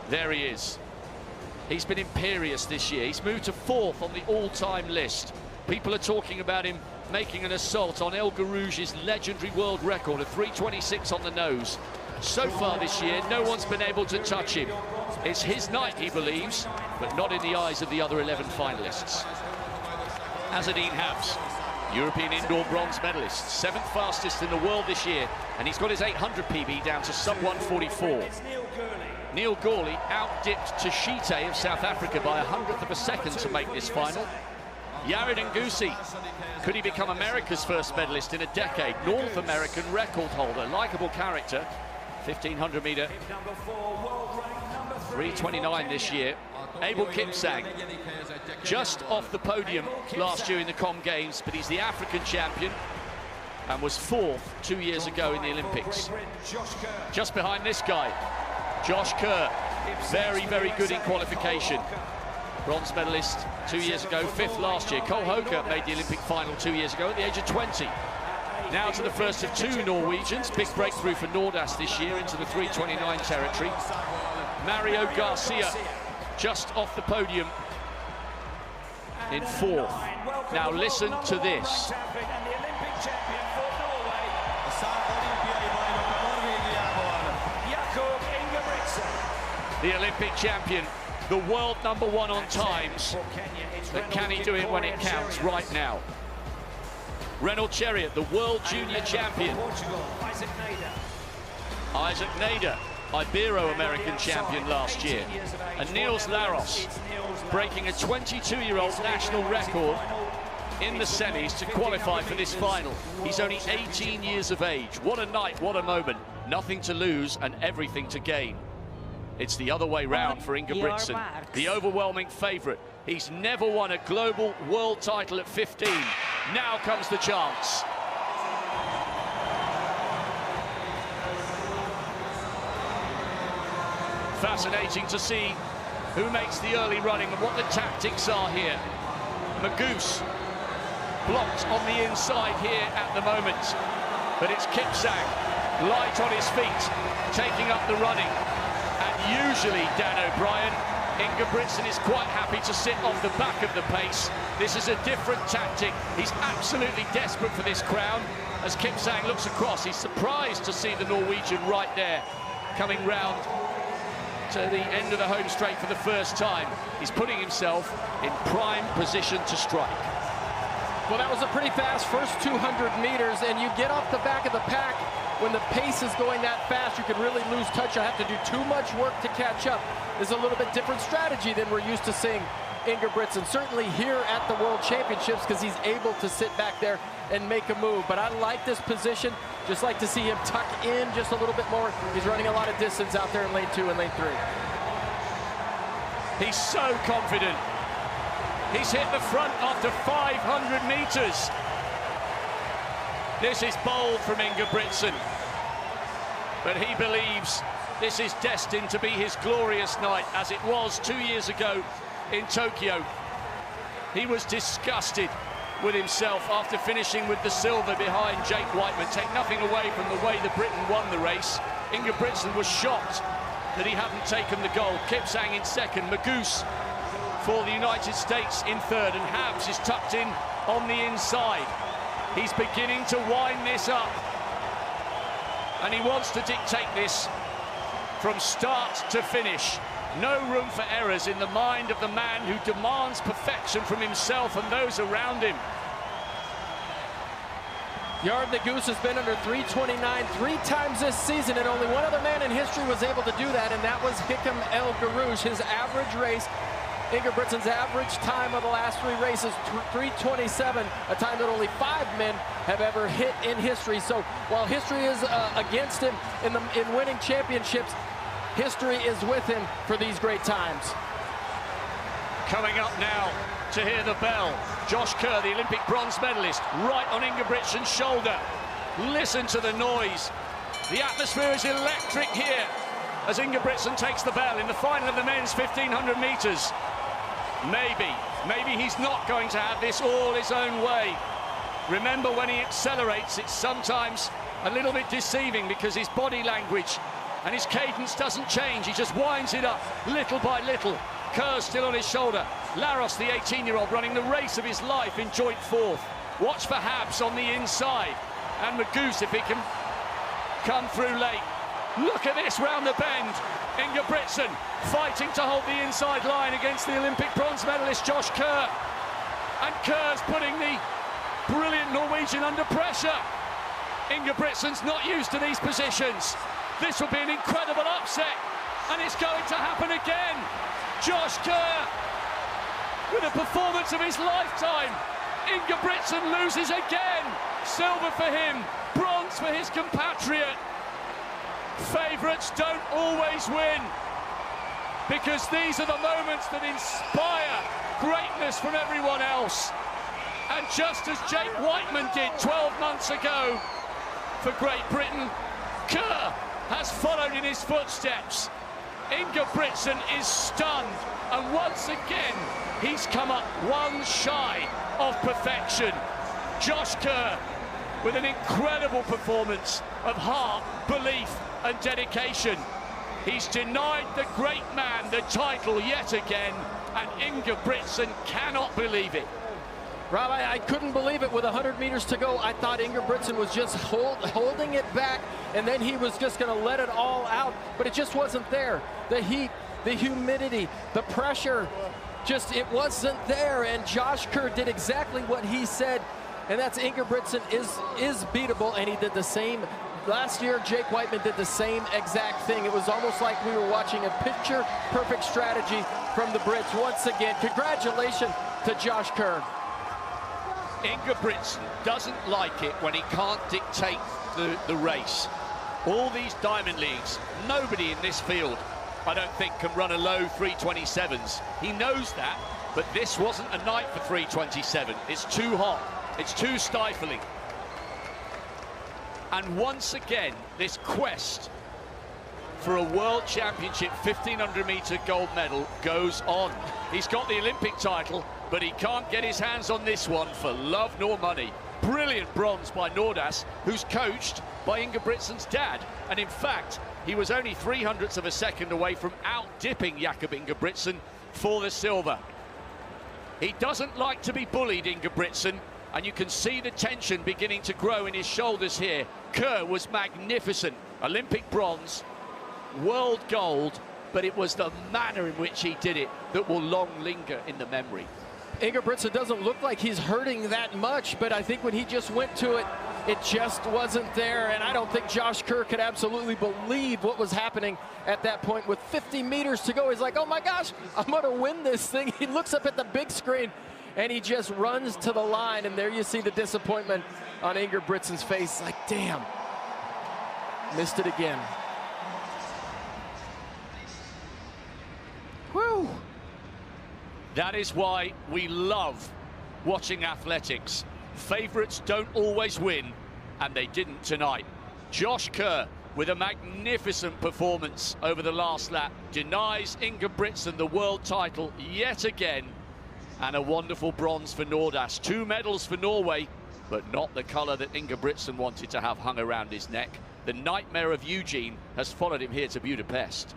There he is. He's been imperious this year. He's moved to 4th on the all-time list. People are talking about him making an assault on El Garouge's legendary world record of 3:26 on the nose. So far this year, no one's been able to touch him. It's his night, he believes, but not in the eyes of the other 11 finalists. Azadine Habs, European indoor bronze medalist, 7th fastest in the world this year, and he's got his 800 PB down to sub 144. Neil Gawley outdipped Tashite of South Africa by 100th of a second to make this final. Yared Ngusi, could he become America's first medalist in a decade? North American record holder, likable character, 1500 meter, 3:29 this year. Abel Kipsang, just off the podium last year in the Com Games, but he's the African champion and was 4th 2 years ago in the Olympics. Just behind this guy, Josh Kerr, very, very good in qualification. Bronze medalist 2 years ago, 5th last year. Cole Hoker made the Olympic final 2 years ago at the age of 20. Now to the first of 2 Norwegians. Big breakthrough for Nordas this year into the 3:29 territory. Mario Garcia, just off the podium in 4th. Now listen to this. The Olympic champion, the world #1 on times, but can he do it when it counts right now? Renaud Chariot, the world junior champion. Isaac Nader, Ibero-American champion last year. And Niels Laros, breaking a 22-year-old national record in the semis to qualify for this final. He's only 18 years of age. What a night, what a moment. Nothing to lose and everything to gain. It's the other way round for Ingebrigtsen, the overwhelming favourite. He's never won a global world title at 15. Now comes the chance. Fascinating to see who makes the early running and what the tactics are here. Magousse blocked on the inside here at the moment, but it's Kipsang, light on his feet, taking up the running. And usually, Dan O'Brien, Ingebrigtsen is quite happy to sit off the back of the pace. This is a different tactic. He's absolutely desperate for this crown. As Kipsang looks across, he's surprised to see the Norwegian right there, coming round to the end of the home straight for the first time. He's putting himself in prime position to strike. Well, that was a pretty fast first 200 meters, and you get off the back of the pack when the pace is going that fast, you can really lose touch. You have to do too much work to catch up. It's a little bit different strategy than we're used to seeing Ingebrigtsen, certainly here at the World Championships, because he's able to sit back there and make a move. But I like this position. Just like to see him tuck in just a little bit more. He's running a lot of distance out there in lane 2 and lane 3. He's so confident. He's hit the front after 500 meters. This is bold from Ingebrigtsen, but he believes this is destined to be his glorious night, as it was 2 years ago in Tokyo. He was disgusted with himself after finishing with the silver behind Jake Whiteman. Take nothing away from the way the Briton won the race. Ingebrigtsen was shocked that he hadn't taken the gold. Kipsang in second, Magousse for the United States in third, and Habs is tucked in on the inside. He's beginning to wind this up, and he wants to dictate this from start to finish. No room for errors in the mind of the man who demands perfection from himself and those around him. Yared Ngusi has been under 3:29 3 times this season, and only one other man in history was able to do that, and that was Hicham El Garouge. His average race, Ingebrigtsen's average time of the last 3 races, 3:27, a time that only 5 men have ever hit in history. So while history is against him in winning championships, history is with him for these great times. Coming up now to hear the bell, Josh Kerr, the Olympic bronze medalist, right on Ingebrigtsen's shoulder. Listen to the noise. The atmosphere is electric here as Ingebrigtsen takes the bell in the final of the men's 1500 meters. Maybe he's not going to have this all his own way. Remember, when he accelerates, it's sometimes a little bit deceiving because his body language and his cadence doesn't change. He just winds it up little by little. Kerr still on his shoulder. Laros, the 18-year-old, running the race of his life in joint fourth. Watch for Habs on the inside, and Maguse if he can come through late. Look at this round the bend. Ingebrigtsen fighting to hold the inside line against the Olympic bronze medalist Josh Kerr. And Kerr's putting the brilliant Norwegian under pressure. Ingebrigtsen's not used to these positions. This will be an incredible upset, and it's going to happen again. Josh Kerr with a performance of his lifetime. Ingebrigtsen loses again. Silver for him, bronze for his compatriot. Favourites don't always win, because these are the moments that inspire greatness from everyone else. And just as Jake Whiteman did 12 months ago for Great Britain, Kerr has followed in his footsteps. Ingebrigtsen is stunned, and once again he's come up one shy of perfection. Josh Kerr with an incredible performance of heart, belief and dedication. He's denied the great man the title yet again, and Ingebrigtsen cannot believe it. Rob, I couldn't believe it. With 100 meters to go, I thought Ingebrigtsen was just holding it back, and then he was just going to let it all out, but it just wasn't there. The heat, the humidity, the pressure, just it wasn't there, and Josh Kerr did exactly what he said, and that's Ingebrigtsen is beatable, and he did the same. Last year, Jake Whiteman did the same exact thing. It was almost like we were watching a picture-perfect strategy from the Brits. Once again, congratulations to Josh Kerr. Ingebrigtsen doesn't like it when he can't dictate the race. All these Diamond Leagues, nobody in this field, I don't think, can run a low 327s. He knows that, but this wasn't a night for 327. It's too hot. It's too stifling. And once again, this quest for a World Championship 1500-meter gold medal goes on. He's got the Olympic title, but he can't get his hands on this one for love nor money. Brilliant bronze by Nordas, who's coached by Ingebrigtsen's dad. And in fact, he was only 0.03 of a second away from out-dipping Jakob Ingebrigtsen for the silver. He doesn't like to be bullied, Ingebrigtsen, and you can see the tension beginning to grow in his shoulders here. Kerr was magnificent. Olympic bronze, world gold, but it was the manner in which he did it that will long linger in the memory. Ingebrigtsen doesn't look like he's hurting that much, but I think when he just went to it, it just wasn't there, and I don't think Josh Kerr could absolutely believe what was happening at that point. With 50 meters to go, he's like, oh my gosh, I'm gonna win this thing. He looks up at the big screen, and he just runs to the line, and there you see the disappointment on Ingebrigtsen's face. Like, damn, missed it again. Whew. That is why we love watching athletics. Favourites don't always win, and they didn't tonight. Josh Kerr, with a magnificent performance over the last lap, denies Ingebrigtsen the world title yet again, and a wonderful bronze for Nordas. 2 medals for Norway, but not the colour that Ingebrigtsen wanted to have hung around his neck. The nightmare of Eugene has followed him here to Budapest.